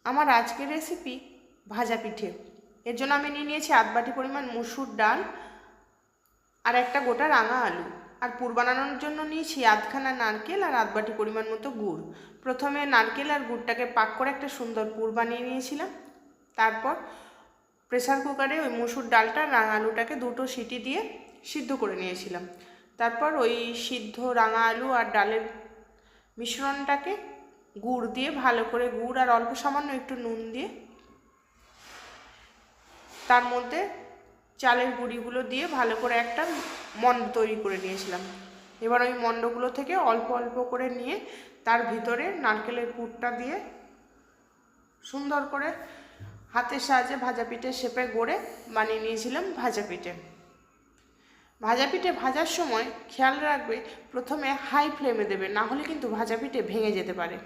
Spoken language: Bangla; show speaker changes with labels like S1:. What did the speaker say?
S1: আমার আজকের রেসিপি ভাজা পিঠে। এর জন্য আমি নিয়েছি আধ বাটি পরিমাণ মসুর ডাল আর একটা গোটা রাঙা আলু। আর পুর বানানোর জন্য নিয়েছি আধখানা নারকেল আর আধ বাটি পরিমাণ মতো গুড়। প্রথমে নারকেল আর গুড়টাকে পাক করে একটা সুন্দর পুর বানিয়ে নিয়েছিলাম। তারপর প্রেসার কুকারে ওই মসুর ডালটা রাঙা আলুটাকে দুটো সিটি দিয়ে সিদ্ধ করে নিয়েছিলাম। তারপর ওই সিদ্ধ রাঙা আলু আর ডালের মিশ্রণটাকে গুড় দিয়ে ভালো করে, গুড় আর অল্প সামান্য একটু নুন দিয়ে তার মধ্যে চালের গুঁড়িগুলো দিয়ে ভালো করে একটা মণ্ড তৈরি করে নিয়েছিলাম। এবার ওই মণ্ডগুলো থেকে অল্প অল্প করে নিয়ে তার ভিতরে নারকেলের পুরটা দিয়ে সুন্দর করে হাতের সাহায্যে ভাজা পিঠে শেপে গড়ে বানিয়ে নিয়েছিলাম ভাজা পিঠে। ভাজা পিঠে ভাজার সময় খেয়াল রাখবে প্রথমে হাই ফ্লেমে দেবে, না হলে কিন্তু ভাজা পিঠে ভেঙে যেতে পারে।